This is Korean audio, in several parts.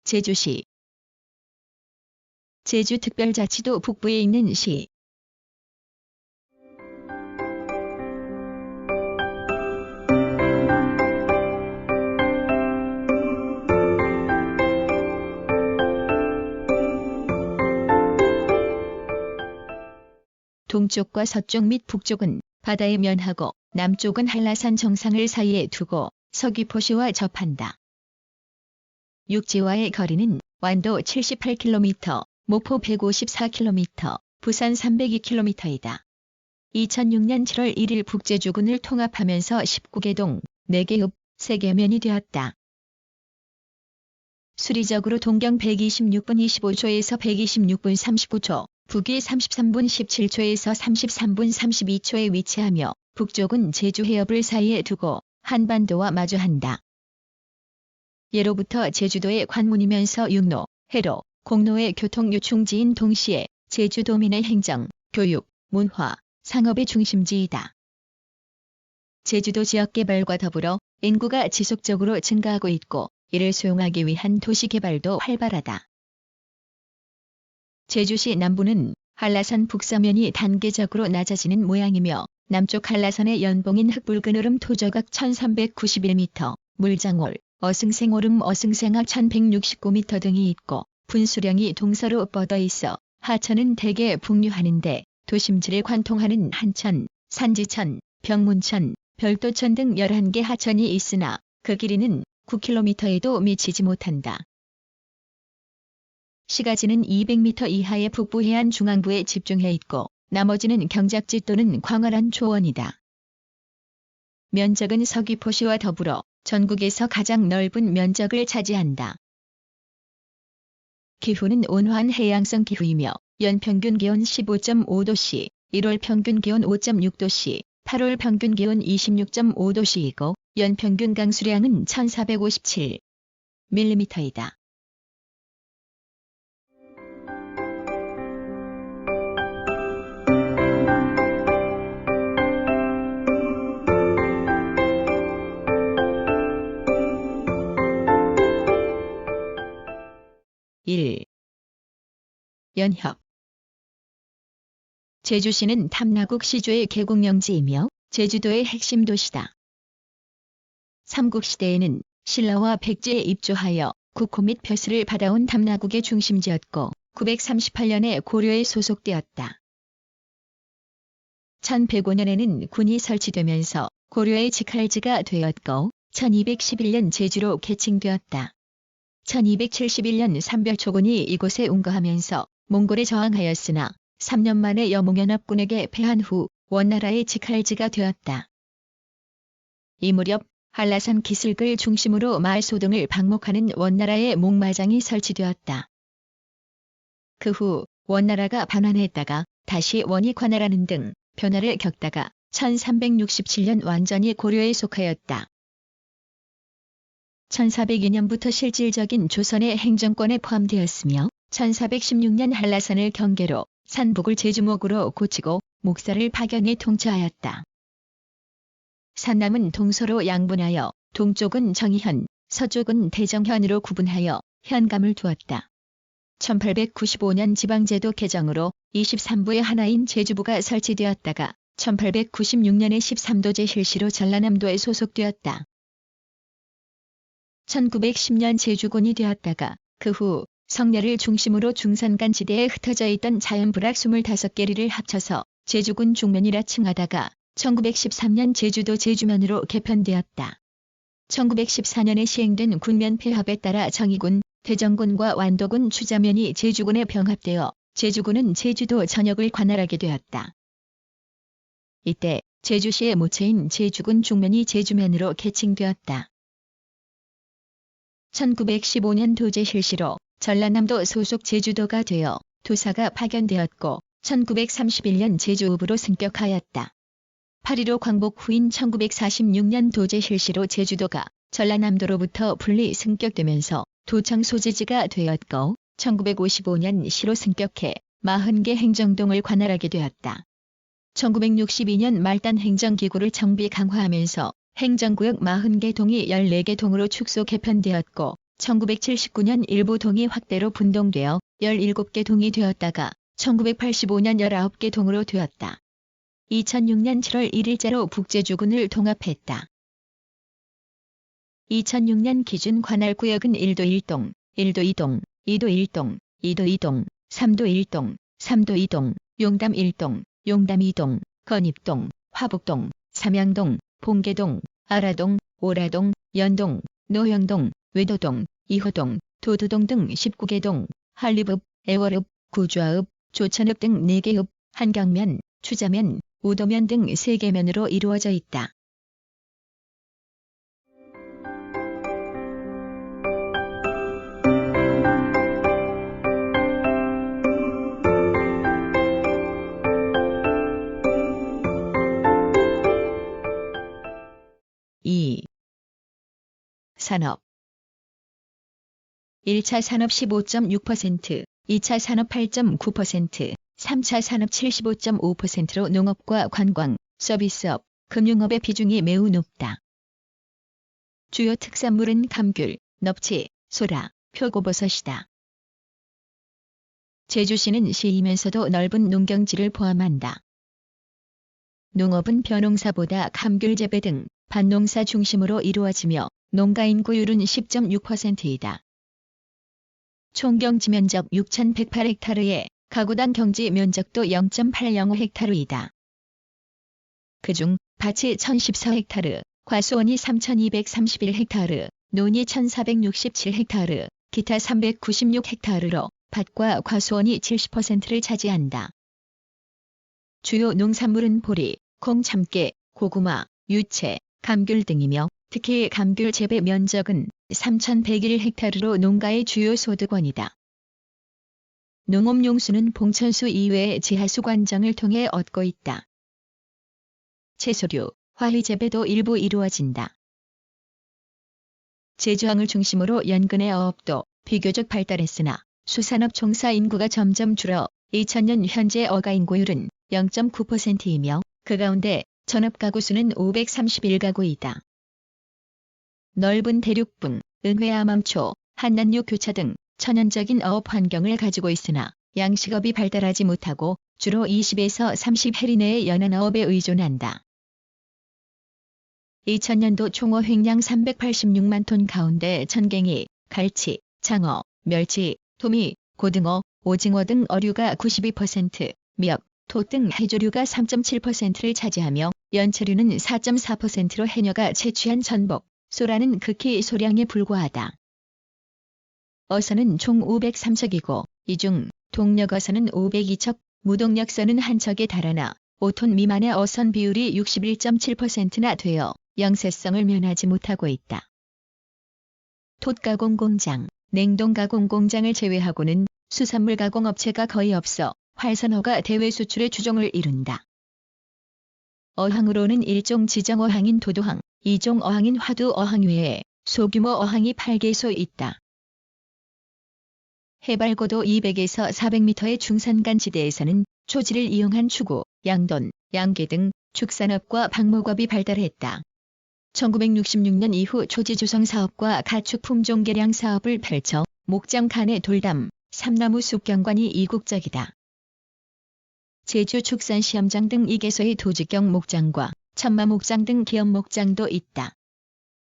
제주시. 제주특별자치도 북부에 있는 시. 동쪽과 서쪽 및 북쪽은 바다에 면하고 남쪽은 한라산 정상을 사이에 두고 서귀포시와 접한다. 육지와의 거리는 완도 78km, 목포 154km, 부산 302km이다. 2006년 7월 1일 북제주군을 통합하면서 19개 동, 4개 읍, 3개면이 되었다. 수리적으로 동경 126분 25초에서 126분 39초, 북위 33분 17초에서 33분 32초에 위치하며 북쪽은 제주 해협을 사이에 두고 한반도와 마주한다. 예로부터 제주도의 관문이면서 육로, 해로, 공로의 교통 요충지인 동시에 제주도민의 행정, 교육, 문화, 상업의 중심지이다. 제주도 지역 개발과 더불어 인구가 지속적으로 증가하고 있고 이를 수용하기 위한 도시 개발도 활발하다. 제주시 남부는 한라산 북서면이 단계적으로 낮아지는 모양이며 남쪽 한라산의 연봉인 흑붉은 토저각 1391m, 물장올, 어승생오름 어승생악 1169m 등이 있고 분수령이 동서로 뻗어 있어 하천은 대개 북류하는데 도심지를 관통하는 한천, 산지천, 병문천, 별도천 등 11개 하천이 있으나 그 길이는 9km에도 미치지 못한다. 시가지는 200m 이하의 북부 해안 중앙부에 집중해 있고 나머지는 경작지 또는 광활한 초원이다. 면적은 서귀포시와 더불어 전국에서 가장 넓은 면적을 차지한다. 기후는 온화한 해양성 기후이며 연평균 기온 15.5도씨, 1월 평균 기온 5.6도씨, 8월 평균 기온 26.5도씨이고 연평균 강수량은 1457mm이다. 연협. 제주시는 탐라국 시조의 계곡령지이며 제주도의 핵심 도시다. 삼국시대에는 신라와 백제에 입조하여 국호 및 벼슬을 받아온 탐라국의 중심지였고 938년에 고려에 소속되었다. 1105년에는 군이 설치되면서 고려의 직할지가 되었고 1211년 제주로 개칭되었다. 1271년 삼별초군이 이곳에 운거하면서 몽골에 저항하였으나 3년 만에 여몽연합군에게 패한 후 원나라의 직할지가 되었다. 이 무렵 한라산 기슭을 중심으로 마을소 등을 방목하는 원나라의 목마장이 설치되었다. 그 후 원나라가 반환했다가 다시 원이 관할하는 등 변화를 겪다가 1367년 완전히 고려에 속하였다. 1402년부터 실질적인 조선의 행정권에 포함되었으며 1416년 한라산을 경계로 산북을 제주목으로 고치고 목사를 파견해 통치하였다. 산남은 동서로 양분하여 동쪽은 정의현, 서쪽은 대정현으로 구분하여 현감을 두었다. 1895년 지방제도 개정으로 23부의 하나인 제주부가 설치되었다가 1896년에 13도제 실시로 전라남도에 소속되었다. 1910년 제주군이 되었다가 그 후 성내를 중심으로 중산간 지대에 흩어져 있던 자연불악 25개리를 합쳐서 제주군 중면이라 칭하다가 1913년 제주도 제주면으로 개편되었다. 1914년에 시행된 군면 폐합에 따라 정의군, 대정군과 완도군 추자면이 제주군에 병합되어 제주군은 제주도 전역을 관할하게 되었다. 이때 제주시의 모체인 제주군 중면이 제주면으로 개칭되었다. 1915년 도제 실시로 전라남도 소속 제주도가 되어 도사가 파견되었고 1931년 제주읍으로 승격하였다. 8.15 광복 후인 1946년 도제 실시로 제주도가 전라남도로부터 분리 승격되면서 도청 소재지가 되었고 1955년 시로 승격해 40개 행정동을 관할하게 되었다. 1962년 말단 행정기구를 정비 강화하면서 행정구역 40개 동이 14개 동으로 축소 개편되었고 1979년 일부 동이 확대로 분동되어 17개 동이 되었다가 1985년 19개 동으로 되었다. 2006년 7월 1일자로 북제주군을 통합했다. 2006년 기준 관할구역은 1도 1동, 1도 2동, 2도 1동, 2도 2동, 3도 1동, 3도 2동, 용담 1동, 용담 2동, 건입동, 화북동, 삼양동, 봉계동, 아라동, 오라동, 연동, 노형동, 외도동, 이호동, 도두동 등 19개 동, 한립읍, 애월읍, 구좌읍, 조천읍 등 4개 읍, 한강면, 추자면, 우도면 등 3개 면으로 이루어져 있다. 산업 1차 산업 15.6%, 2차 산업 8.9%, 3차 산업 75.5%로 농업과 관광, 서비스업, 금융업의 비중이 매우 높다. 주요 특산물은 감귤, 넙치, 소라, 표고버섯이다. 제주시는 시이면서도 넓은 농경지를 포함한다. 농업은 벼농사보다 감귤 재배 등 밭농사 중심으로 이루어지며 농가 인구율은 10.6%이다. 총 경지 면적 6,108헥타르에 가구당 경지 면적도 0.805헥타르이다. 그중 밭이 1,014헥타르, 과수원이 3,231헥타르, 논이 1,467헥타르, 기타 396헥타르로 밭과 과수원이 70%를 차지한다. 주요 농산물은 보리, 콩, 참깨, 고구마, 유채, 감귤 등이며 특히 감귤 재배 면적은 3,101헥타르로 농가의 주요 소득원이다. 농업용수는 봉천수 이외의 지하수 관정을 통해 얻고 있다. 채소류, 화훼 재배도 일부 이루어진다. 제주항을 중심으로 연근의 어업도 비교적 발달했으나 수산업 종사 인구가 점점 줄어 2000년 현재 어가 인구율은 0.9%이며 그 가운데 전업가구 수는 531가구이다. 넓은 대륙붕, 은회암암초, 한난류 교차 등 천연적인 어업 환경을 가지고 있으나 양식업이 발달하지 못하고 주로 20에서 30해리 내의 연안어업에 의존한다. 2000년도 총어 횡량 386만 톤 가운데 전갱이, 갈치, 장어, 멸치, 도미, 고등어, 오징어 등 어류가 92%, 멱, 토 등 해조류가 3.7%를 차지하며 연체류는 4.4%로 해녀가 채취한 전복, 소라는 극히 소량에 불과하다. 어선은 총 503척이고 이 중 동력어선은 502척, 무동력선은 1척에 달하나 5톤 미만의 어선 비율이 61.7%나 되어 영세성을 면하지 못하고 있다. 톳가공 공장, 냉동 가공 공장을 제외하고는 수산물 가공 업체가 거의 없어 활선어가 대외 수출의 주종을 이룬다. 어항으로는 1종 지정 어항인 도도항, 2종 어항인 화두 어항 외에 소규모 어항이 8개소 있다. 해발고도 200에서 400m의 중산간 지대에서는 초지를 이용한 추구, 양돈, 양계 등 축산업과 박목업이 발달했다. 1966년 이후 초지 조성 사업과 가축 품종 개량 사업을 펼쳐 목장 간의 돌담, 삼나무 숲경관이 이국적이다. 제주 축산시험장 등 2개소의 도직경 목장과 천마 목장 등 기업 목장도 있다.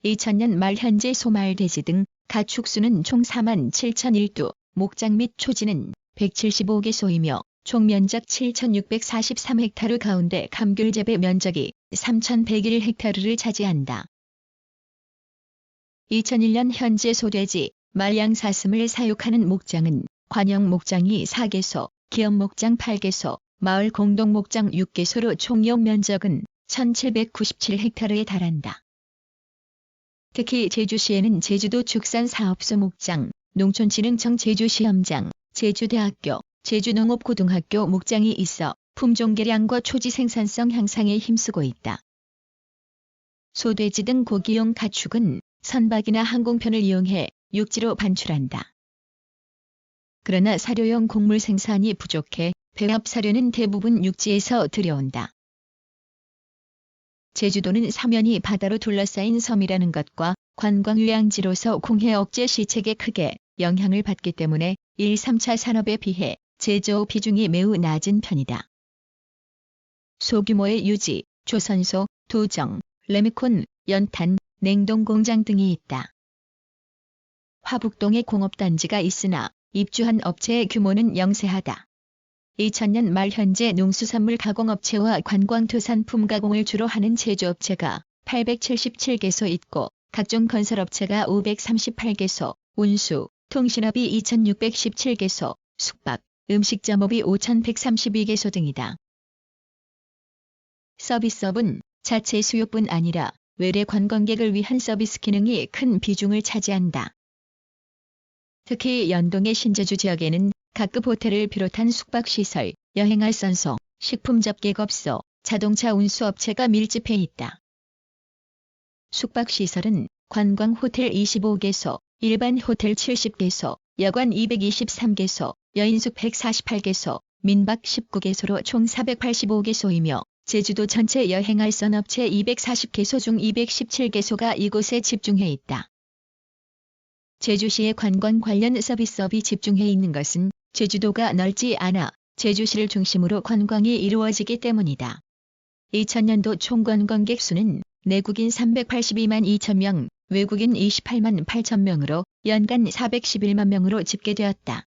2000년 말 현재 소말 돼지 등 가축수는 총 47,001두, 목장 및 초지는 175개소이며 총 면적 7,643헥타르 가운데 감귤 재배 면적이 3,101헥타르를 차지한다. 2001년 현재 소돼지, 말양 사슴을 사육하는 목장은 관영 목장이 4개소, 기업 목장 8개소, 마을 공동 목장 6개소로 총용 면적은 1,797헥타르에 달한다. 특히 제주시에는 제주도 축산사업소 목장, 농촌진흥청 제주시험장, 제주대학교, 제주농업고등학교 목장이 있어 품종 개량과 초지 생산성 향상에 힘쓰고 있다. 소돼지 등 고기용 가축은 선박이나 항공편을 이용해 육지로 반출한다. 그러나 사료용 곡물 생산이 부족해 배합 사료는 대부분 육지에서 들여온다. 제주도는 서면이 바다로 둘러싸인 섬이라는 것과 관광휴양지로서 공해 억제 시책에 크게 영향을 받기 때문에 1, 3차 산업에 비해 제조 비중이 매우 낮은 편이다. 소규모의 유지, 조선소, 도정, 레미콘, 연탄, 냉동공장 등이 있다. 화북동에 공업단지가 있으나 입주한 업체의 규모는 영세하다. 2000년 말 현재 농수산물 가공업체와 관광토산품 가공을 주로 하는 제조업체가 877개소 있고 각종 건설업체가 538개소, 운수, 통신업이 2617개소, 숙박, 음식점업이 5132개소 등이다. 서비스업은 자체 수요뿐 아니라 외래 관광객을 위한 서비스 기능이 큰 비중을 차지한다. 특히 연동의 신제주 지역에는 각급 호텔을 비롯한 숙박시설, 여행할선소, 식품접객업소, 자동차 운수업체가 밀집해 있다. 숙박시설은 관광호텔 25개소, 일반 호텔 70개소, 여관 223개소, 여인숙 148개소, 민박 19개소로 총 485개소이며 제주도 전체 여행할선 업체 240개소 중 217개소가 이곳에 집중해 있다. 제주시의 관광 관련 서비스업이 집중해 있는 것은 제주도가 넓지 않아 제주시를 중심으로 관광이 이루어지기 때문이다. 2000년도 총 관광객 수는 내국인 382만 2천 명, 외국인 28만 8천 명으로 연간 411만 명으로 집계되었다.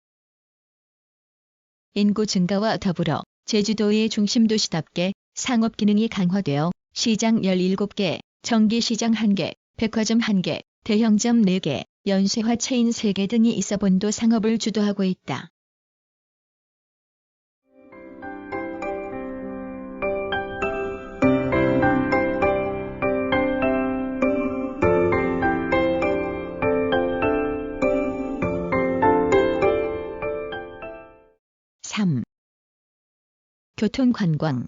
인구 증가와 더불어 제주도의 중심도시답게 상업 기능이 강화되어 시장 17개, 정기시장 1개, 백화점 1개, 대형점 4개, 연쇄화 체인 3개 등이 있어 본도 상업을 주도하고 있다. 교통관광.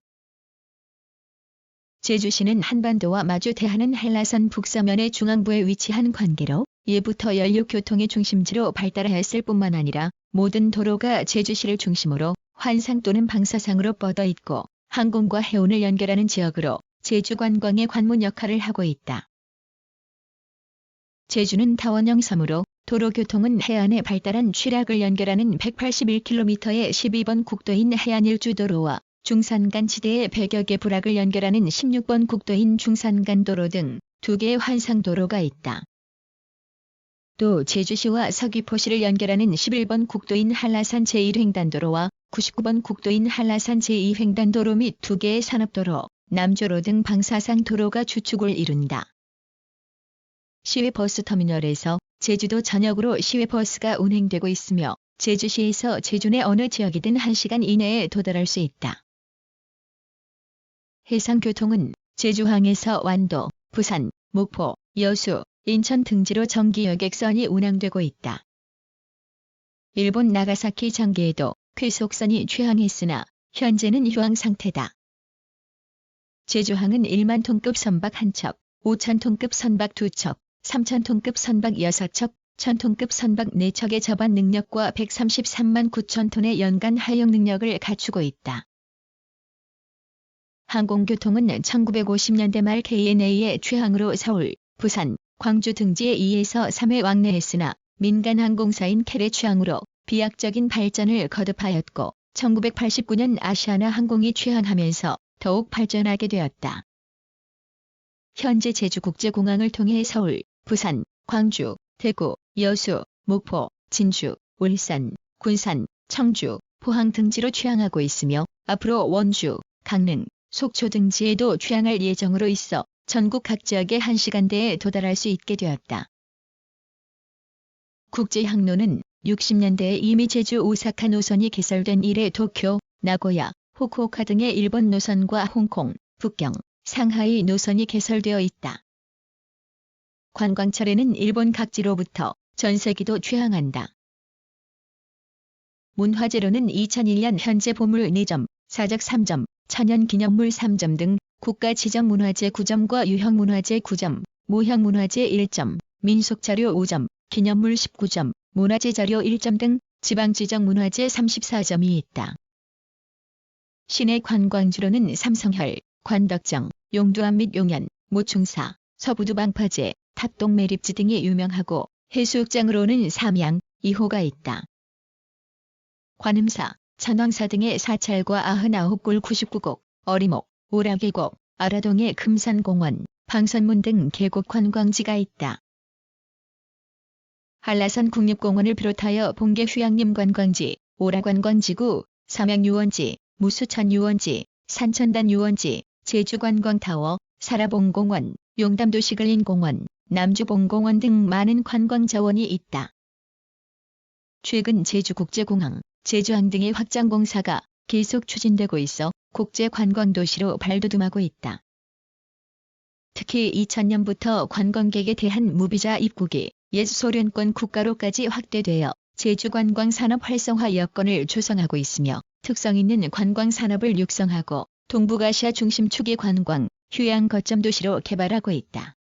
제주시는 한반도와 마주 대하는 한라산 북서면의 중앙부에 위치한 관계로 예부터 연륙교통의 중심지로 발달하였을 뿐만 아니라 모든 도로가 제주시를 중심으로 환상 또는 방사상으로 뻗어 있고 항공과 해운을 연결하는 지역으로 제주 관광의 관문 역할을 하고 있다. 제주는 타원형 섬으로 도로교통은 해안에 발달한 취락을 연결하는 181km의 12번 국도인 해안일주도로와 중산간지대의 100여 개 부락을 연결하는 16번 국도인 중산간도로 등 2개의 환상도로가 있다. 또 제주시와 서귀포시를 연결하는 11번 국도인 한라산 제1횡단도로와 99번 국도인 한라산 제2횡단도로 및 2개의 산업도로, 남조로 등 방사상 도로가 주축을 이룬다. 시외버스터미널에서 제주도 전역으로 시외버스가 운행되고 있으며 제주시에서 제주 내 어느 지역이든 1시간 이내에 도달할 수 있다. 해상교통은 제주항에서 완도, 부산, 목포, 여수, 인천 등지로 정기 여객선이 운항되고 있다. 일본 나가사키 장계에도 쾌속선이 취항했으나 현재는 휴항 상태다. 제주항은 1만 톤급 선박 1척, 5천 톤급 선박 2척, 3천 톤급 선박 6척, 1천 톤급 선박 4척의 접안 능력과 133만 9천 톤의 연간 하역 능력을 갖추고 있다. 항공교통은 1950년대 말 KNA의 취항으로 서울, 부산, 광주 등지에 2에서 3회 왕래했으나 민간 항공사인 켈의 취항으로 비약적인 발전을 거듭하였고 1989년 아시아나 항공이 취항하면서 더욱 발전하게 되었다. 현재 제주국제공항을 통해 서울, 부산, 광주, 대구, 여수, 목포, 진주, 울산, 군산, 청주, 포항 등지로 취항하고 있으며 앞으로 원주, 강릉, 속초 등지에도 취항할 예정으로 있어 전국 각 지역의 1시간대에 도달할 수 있게 되었다. 국제항로는 60년대에 이미 제주 오사카 노선이 개설된 이래 도쿄, 나고야, 후쿠오카 등의 일본 노선과 홍콩, 북경, 상하이 노선이 개설되어 있다. 관광철에는 일본 각지로부터 전세기도 취항한다. 문화재로는 2001년 현재 보물 4점, 사적 3점, 천연기념물 3점 등 국가지정문화재 9점과 유형문화재 9점, 모형문화재 1점, 민속자료 5점, 기념물 19점, 문화재자료 1점 등 지방지정문화재 34점이 있다. 시내 관광지로는 삼성혈, 관덕정, 용두암 및 용현, 모충사, 서부두방파제, 합동 매립지 등이 유명하고 해수욕장으로는 삼양, 2호가 있다. 관음사, 천왕사 등의 사찰과 99골 99곡, 어리목, 오라계곡, 아라동의 금산공원, 방선문 등 계곡 관광지가 있다. 한라산 국립공원을 비롯하여 봉계 휴양림 관광지, 오라관광지구, 삼양유원지, 무수천유원지, 산천단 유원지, 제주관광타워, 사라봉공원, 용담도시근린공원, 남주봉공원 등 많은 관광자원이 있다. 최근 제주국제공항, 제주항 등의 확장 공사가 계속 추진되고 있어 국제관광도시로 발돋움하고 있다. 특히 2000년부터 관광객에 대한 무비자 입국이 옛 소련권 국가로까지 확대되어 제주관광산업 활성화 여건을 조성하고 있으며 특성 있는 관광산업을 육성하고 동북아시아 중심 축의 관광, 휴양 거점 도시로 개발하고 있다.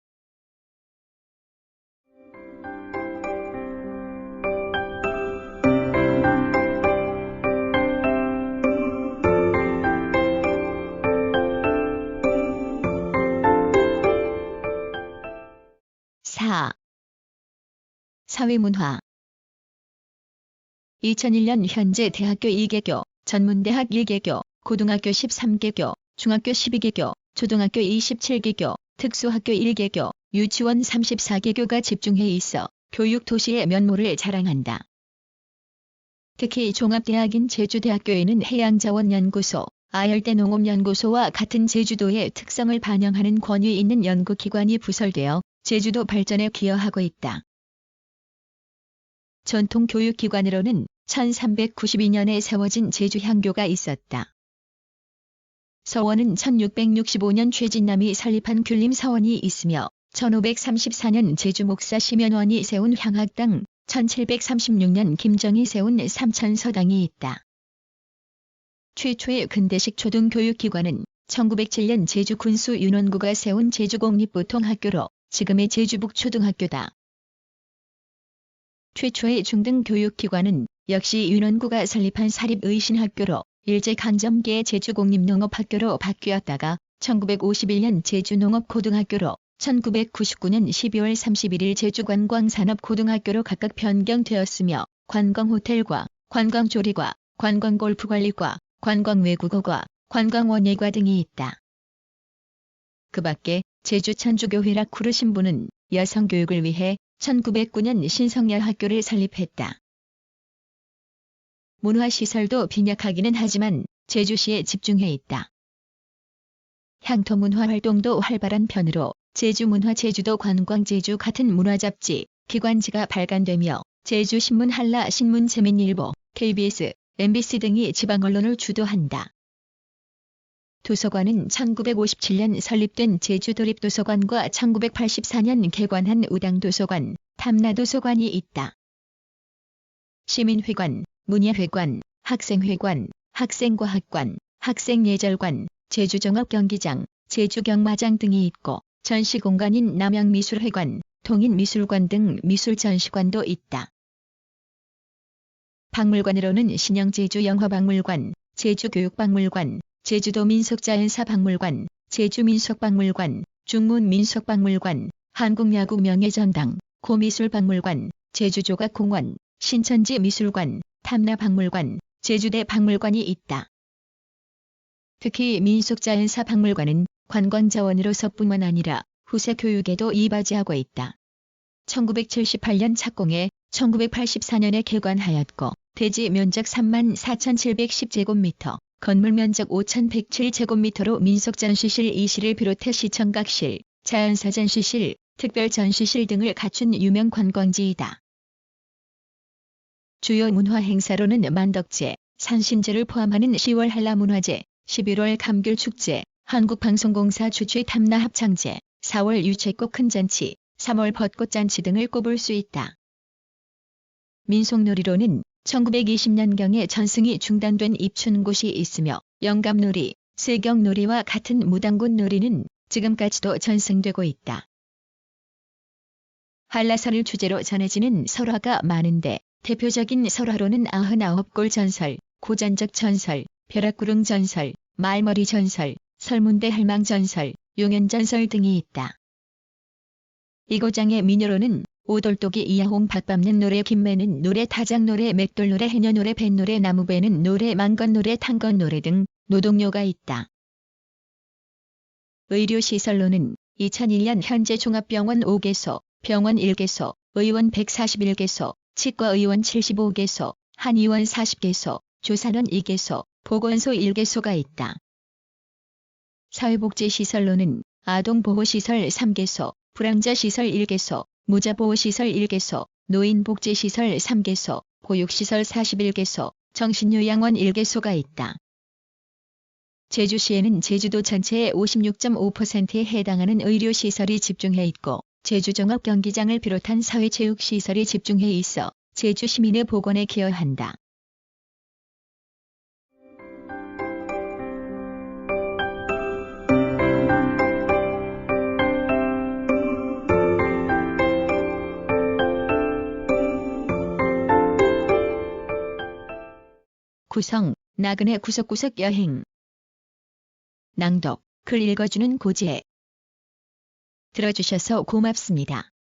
사회문화 2001년 현재 대학교 2개교, 전문대학 1개교, 고등학교 13개교, 중학교 12개교, 초등학교 27개교, 특수학교 1개교, 유치원 34개교가 집중해 있어 교육도시의 면모를 자랑한다. 특히 종합대학인 제주대학교에는 해양자원연구소, 아열대농업연구소와 같은 제주도의 특성을 반영하는 권위 있는 연구기관이 부설되어 제주도 발전에 기여하고 있다. 전통 교육기관으로는 1392년에 세워진 제주향교가 있었다. 서원은 1665년 최진남이 설립한 귤림서원이 있으며 1534년 제주목사 심연원이 세운 향학당, 1736년 김정이 세운 삼천서당이 있다. 최초의 근대식 초등교육기관은 1907년 제주군수윤원구가 세운 제주공립보통학교로 지금의 제주북초등학교다. 최초의 중등교육기관은 역시 윤원구가 설립한 사립의신학교로 일제강점기에 제주공립농업학교로 바뀌었다가 1951년 제주농업고등학교로 1999년 12월 31일 제주관광산업고등학교로 각각 변경되었으며 관광호텔과 관광조리과 관광골프관리과 관광외국어과 관광원예과 등이 있다. 그 밖에 제주천주교회 라쿠르 신부는 여성교육을 위해 1909년 신성여학교를 설립했다. 문화시설도 빈약하기는 하지만 제주시에 집중해 있다. 향토문화 활동도 활발한 편으로 제주문화 제주도 관광제주 같은 문화잡지, 기관지가 발간되며 제주신문 한라신문 재민일보, KBS, MBC 등이 지방언론을 주도한다. 도서관은 1957년 설립된 제주도립도서관과 1984년 개관한 우당도서관, 탐라도서관이 있다. 시민회관, 문예회관, 학생회관, 학생과학관, 학생예절관, 제주종합경기장, 제주경마장 등이 있고 전시공간인 남양미술회관, 동인미술관 등 미술전시관도 있다. 박물관으로는 신영제주영화박물관, 제주교육박물관, 제주도 민속자연사박물관, 제주민속박물관, 중문민속박물관, 한국야구 명예전당, 고미술박물관, 제주조각공원, 신천지미술관, 탐라박물관, 제주대 박물관이 있다. 특히 민속자연사박물관은 관광자원으로서뿐만 아니라 후세 교육에도 이바지하고 있다. 1978년 착공해 1984년에 개관하였고 대지 면적 34,710제곱미터, 건물 면적 5,107제곱미터로 민속전시실 2실을 비롯해 시청각실, 자연사전시실, 특별전시실 등을 갖춘 유명 관광지이다. 주요 문화행사로는 만덕제, 산신제를 포함하는 10월 한라문화제, 11월 감귤축제, 한국방송공사 주최 탐라합창제, 4월 유채꽃 큰잔치, 3월 벚꽃잔치 등을 꼽을 수 있다. 민속놀이로는 1920년경에 전승이 중단된 입춘곳이 있으며 영감놀이, 세경놀이와 같은 무당굿놀이는 지금까지도 전승되고 있다. 한라산을 주제로 전해지는 설화가 많은데 대표적인 설화로는 99골 전설, 고전적 전설, 벼락구릉 전설, 말머리 전설, 설문대 할망 전설, 용연 전설 등이 있다. 이고장의 민요로는 오돌독이 이야홍 밭밟는 노래 김매는 노래 다장 노래 맷돌 노래 해녀 노래 뱃노래 나무배는 노래 만건 노래 탄건 노래 등 노동요가 있다. 의료시설로는 2001년 현재 종합병원 5개소, 병원 1개소, 의원 141개소, 치과의원 75개소, 한의원 40개소, 조산원 2개소, 보건소 1개소가 있다. 사회복지시설로는 아동보호시설 3개소, 불황자시설 1개소, 무자보호시설 1개소, 노인복지시설 3개소, 보육시설 41개소, 정신요양원 1개소가 있다. 제주시에는 제주도 전체의 56.5%에 해당하는 의료시설이 집중해 있고 제주종합경기장을 비롯한 사회체육시설이 집중해 있어 제주 시민의 보건에 기여한다. 구성, 나그네 구석구석 여행. 낭독, 글 읽어주는 고지혜. 들어주셔서 고맙습니다.